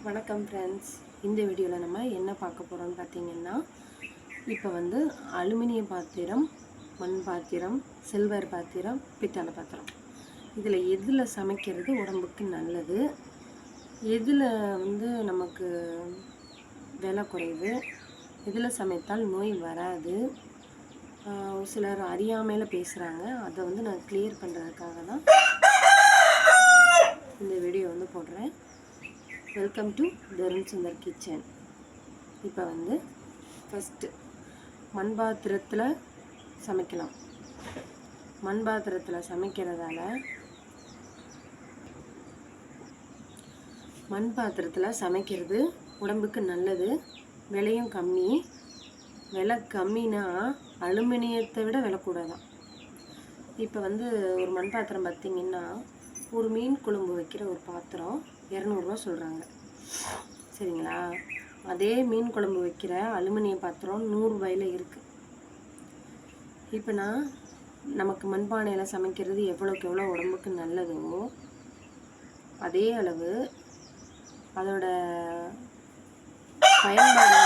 வணக்கம் ஃப்ரெண்ட்ஸ். இந்த வீடியோவில் நம்ம என்ன பார்க்க போகிறோம்னு பார்த்தீங்கன்னா, இப்போ அலுமினிய பாத்திரம், மண் பாத்திரம், சில்வர் பாத்திரம், பித்தளை பாத்திரம், இதில் எதில் சமைக்கிறது உடம்புக்கு நல்லது, எதில் நமக்கு விலை குறைவு, எதில் சமைத்தால் நோய் வராது, சிலர் அறியாமையில் பேசுகிறாங்க. அதை நான் கிளியர் பண்ணுறதுக்காக தான் இந்த வீடியோ போடுறேன். Welcome to Tarun Sundar kitchen. இப்போ ஃபஸ்ட்டு மண் பாத்திரத்தில் சமைக்கலாம். மண் பாத்திரத்தில் சமைக்கிறதால மண் பாத்திரத்தில் சமைக்கிறது உடம்புக்கு நல்லது, விலையும் கம்மி. விலை கம்மினா அலுமினியத்தை விட விலை கூட தான். இப்போ ஒரு மண் பாத்திரம் பார்த்திங்கன்னா, ஒரு மீன் குழம்பு வைக்கிற ஒரு பாத்திரம் 200 சொல்கிறாங்க, சரிங்களா? அதே மீன் குழம்பு வைக்கிற அலுமினிய பாத்திரம் 100 இருக்குது. இப்போ நமக்கு மண்பானையில் சமைக்கிறது எவ்வளோக்கு எவ்வளோ உடம்புக்கு நல்லதோ, அதே அளவு அதோட பயன்பாடு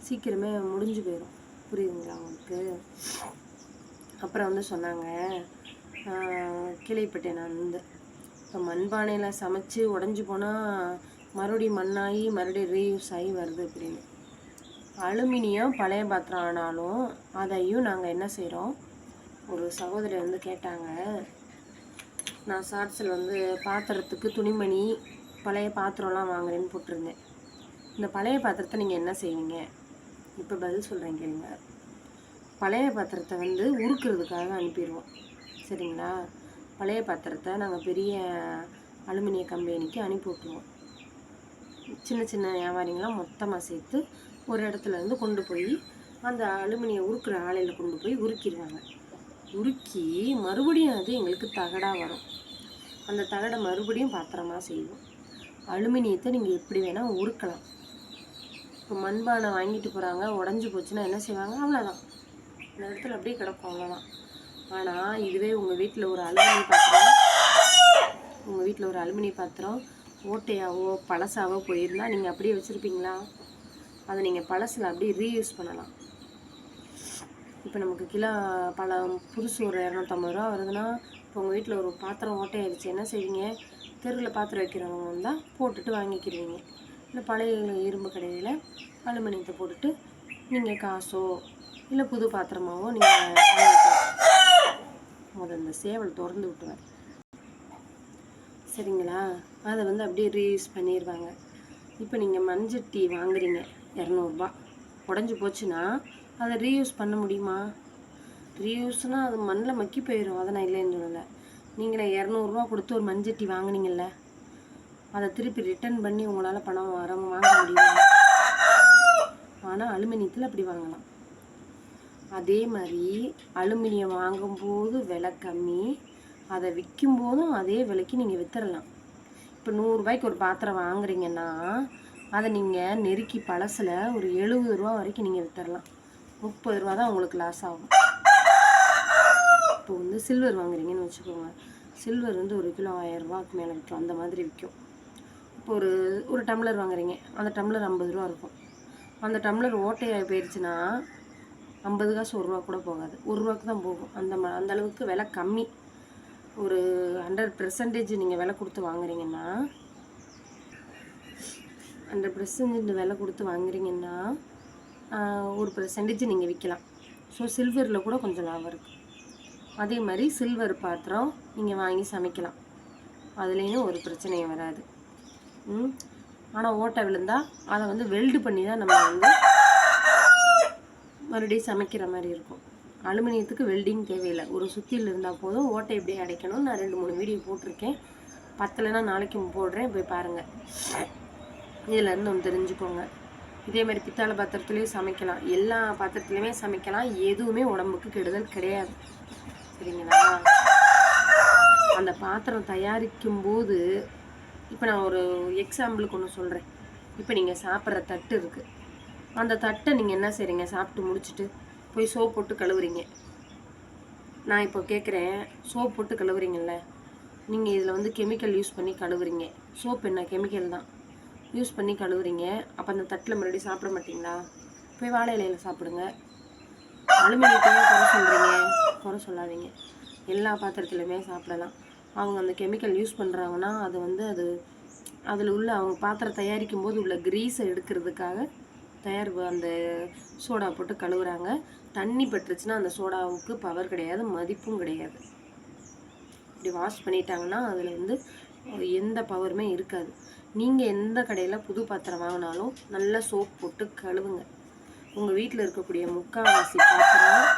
சீக்கிரமே முடிஞ்சு போயிடும். புரியுதுங்களா உங்களுக்கு? அப்புறம் சொன்னாங்க, கேள்விப்பட்டேன் நான் இப்போ மண்பானையில் சமைச்சு உடஞ்சி போனால் மறுபடியும் மண்ணாகி மறுபடியும் ரீயூஸ் ஆகி வருது அப்படின்னு. அலுமினியம் பழைய பாத்திரம் ஆனாலும் அதையும் நாங்கள் என்ன செய்கிறோம், ஒரு சகோதரி கேட்டாங்க. நான் ஷார்ட்ஸில் பாத்திரத்துக்கு துணிமணி பழைய பாத்திரம்லாம் வாங்குறேன்னு போட்டிருந்தேன். இந்த பழைய பாத்திரத்தை நீங்கள் என்ன செய்வீங்க? இப்போ பதில் சொல்கிறேன் கேளுங்க. பழைய பாத்திரத்தை உருக்குறதுக்காக அனுப்பிடுவோம், சரிங்களா? பழைய பாத்திரத்தை நாங்கள் பெரிய அலுமினிய கம்பெனிக்கு அனுப்பி விட்டுருவோம். சின்ன சின்ன வியாபாரிங்களாம் மொத்தமாக சேர்த்து ஒரு இடத்துல கொண்டு போய் அந்த அலுமினிய உருக்குற ஆலையில் கொண்டு போய் உருக்கிடுவாங்க. உருக்கி மறுபடியும் அது எங்களுக்கு தகடாக வரும். அந்த தகடை மறுபடியும் பாத்திரமாக செய்வோம். அலுமினியத்தை நீங்கள் எப்படி வேணால் உருக்கலாம். இப்போ மண்பானை வாங்கிட்டு போகிறாங்க, உடஞ்சி போச்சுன்னா என்ன செய்வாங்க? அவ்வளோதான், இந்த இடத்துல அப்படியே கிடக்கும், அவ்வளோதான். ஆனால் இதுவே உங்கள் வீட்டில் ஒரு அலுமினிய பாத்திரம் ஓட்டையாவோ பழசாவோ போயிருந்தால் நீங்கள் அப்படியே வச்சுருப்பீங்களா? அதை நீங்கள் பழசில் அப்படியே ரீயூஸ் பண்ணலாம். இப்போ நமக்கு கிலோ புதுசு ஒரு 250 ரூபா வருதுன்னா, இப்போ உங்கள் வீட்டில் ஒரு பாத்திரம் ஓட்டையாயிடுச்சு, என்ன செய்வீங்க? தெருவில் பாத்திரம் வைக்கிறவங்க வந்தால் போட்டுட்டு வாங்கிக்கிடுவீங்க. இல்லை பழைய இரும்பு கடையில் அலுமினியத்தை போட்டுட்டு நீங்கள் காசோ இல்லை புது பாத்திரமாவோ நீங்கள் இந்த சேவல் திறந்து விட்டுவார், சரிங்களா? அதை அப்படியே ரீயூஸ் பண்ணிடுவாங்க. இப்போ நீங்கள் மண்சட்டி வாங்குறீங்க 200 உடஞ்சி போச்சுன்னா அதை ரீயூஸ் பண்ண முடியுமா? ரீயூஸ்னால் அது மண்ணில் மக்கி போயிடும், அதை நான் இல்லைன்னு சொல்லலை. நீங்களே 200 கொடுத்து ஒரு மண்சட்டி வாங்கினீங்கல்ல, அதை திருப்பி ரிட்டர்ன் பண்ணி உங்களால் பணம் வாங்க முடியுமா? ஆனால் அலுமினியத்தில் அப்படி வாங்கலாம். அதே மாதிரி அலுமினியம் வாங்கும்போது விலை கம்மி, அதை விற்கும்போதும் அதே விலைக்கு நீங்கள் விற்றுடலாம். இப்போ 100 ஒரு பாத்திரம் வாங்குறீங்கன்னா அதை நீங்கள் நெருக்கி பழசில் ஒரு 70 ரூபா வரைக்கும் நீங்கள் விற்றுடலாம். 30 ரூபா தான் உங்களுக்கு லாஸ் ஆகும். இப்போ சில்வர் வாங்குறீங்கன்னு வச்சுக்கோங்க, சில்வர் ஒரு கிலோ 1000 ரூபாய்க்கு மேலே விற்கும், அந்த மாதிரி விற்கும். இப்போ ஒரு டம்ளர் வாங்குறீங்க, அந்த டம்ளர் 50 ரூபா இருக்கும். அந்த டம்ளர் ஓட்டையாக போயிடுச்சுன்னா 50 காசு 1 ரூபா கூட போகாது, 1 ரூபாய்க்கு தான் போகும். அந்த அளவுக்கு விலை கம்மி. ஒரு 100% நீங்கள் விலை கொடுத்து வாங்குறீங்கன்னா 100% விலை கொடுத்து வாங்குறீங்கன்னா 1% நீங்கள் விற்கலாம். ஸோ சில்வரில் கூட கொஞ்சம் லாபம் இருக்குது. அதே மாதிரி சில்வர் பாத்திரம் நீங்கள் வாங்கி சமைக்கலாம், அதுலேயும் ஒரு பிரச்சனையும் வராது. ஆனால் ஓட்டை விழுந்தால் அதை வெல்டு பண்ணி தான் நம்ம மறுபடியும் சமைக்கிற மாதிரி இருக்கும். அலுமினியத்துக்கு வெல்டிங் தேவையில்லை, ஒரு சுத்தியில் இருந்தால் போதும். ஓட்டை எப்படி அடைக்கணும் நான் 2-3 வீடியோ போட்டிருக்கேன், பத்தலைன்னா நாளைக்கு போடுறேன், போய் பாருங்கள். இதிலேருந்து ஒன்று தெரிஞ்சுக்கோங்க. இதே மாதிரி பித்தளை பாத்திரத்துலேயும் சமைக்கலாம், எல்லா பாத்திரத்துலேயுமே சமைக்கலாம், எதுவுமே உடம்புக்கு கெடுதல் கிடையாது, சரிங்களா? அந்த பாத்திரம் தயாரிக்கும் போது இப்போ நான் ஒரு எக்ஸாம்பிளுக்கு ஒன்று சொல்கிறேன். இப்போ நீங்கள் சாப்பிட்ற தட்டு இருக்குது, அந்த தட்டை நீங்கள் என்ன செய்கிறீங்க? சாப்பிட்டு முடிச்சுட்டு போய் சோப் போட்டு கழுவுறீங்க. நான் இப்போ கேட்குறேன், சோப் போட்டு கழுவுறீங்கல்ல, நீங்கள் இதில் வந்து கெமிக்கல் யூஸ் பண்ணி கழுவுறீங்க. சோப் என்ன கெமிக்கல் தான் யூஸ் பண்ணி கழுவுறீங்க. அப்போ அந்த தட்டில் மறுபடியும் சாப்பிட மாட்டிங்களா? போய் வாழை இலையில் சாப்பிடுங்க. அலுமினியத்தையும் குறை சொல்கிறீங்க, குறை சொல்லாதீங்க. எல்லா பாத்திரத்துலையுமே சாப்பிடலாம். அவங்க அந்த கெமிக்கல் யூஸ் பண்ணுறாங்கன்னா அது அதில் உள்ள அவங்க பாத்திரம் தயாரிக்கும் போது உள்ள கிரீஸை எடுக்கிறதுக்காக அந்த சோடா போட்டு கழுவுறாங்க. தண்ணி பட்டுருச்சுன்னா அந்த சோடாவுக்கு பவர் கிடையாது, மதிப்பும் கிடையாது. இப்படி வாஷ் பண்ணிட்டாங்கன்னா அதில் வந்து எந்த பவருமே இருக்காது. நீங்கள் எந்த கடையில் புது பாத்திரம் வாங்கினாலும் நல்லா சோப் போட்டு கழுவுங்க. உங்கள் வீட்டில் இருக்கக்கூடிய முக்கால்வாசி பாத்திரம்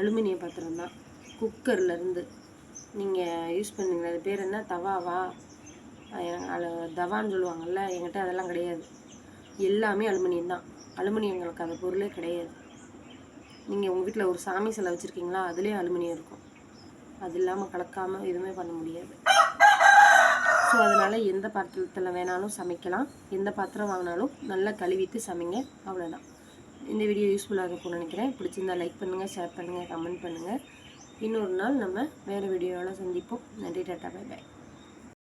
அலுமினிய பாத்திரம் தான். குக்கர்லேருந்து நீங்கள் யூஸ் பண்ணுங்க. அது பேர் என்ன, தவாவா, தவான்னு சொல்லுவாங்கள்ல, என்கிட்ட அதெல்லாம் கிடையாது. எல்லாமே அலுமினியம் தான். அலுமினியங்களுக்கு அந்த பொருளே கிடையாது. நீங்கள் உங்கள் வீட்டில் ஒரு சாமி சிலை வச்சுருக்கீங்களா, அதுலேயும் அலுமினியம் இருக்கும். அது இல்லாமல் கலக்காமல் எதுவுமே பண்ண முடியாது. ஸோ அதனால் எந்த பாத்திரத்தில் வேணாலும் சமைக்கலாம். எந்த பாத்திரம் வாங்கினாலும் நல்லா கழுவிட்டு சமைங்க. அவ்வளோதான். இந்த வீடியோ யூஸ்ஃபுல்லாக இருக்கும்னு நினைக்கிறேன். பிடிச்சிருந்தா லைக் பண்ணுங்கள், ஷேர் பண்ணுங்கள், கமெண்ட் பண்ணுங்கள். இன்னொரு நாள் நம்ம வேறு வீடியோவில் சந்திப்போம். நன்றி, டாட்டா, பை பாய்.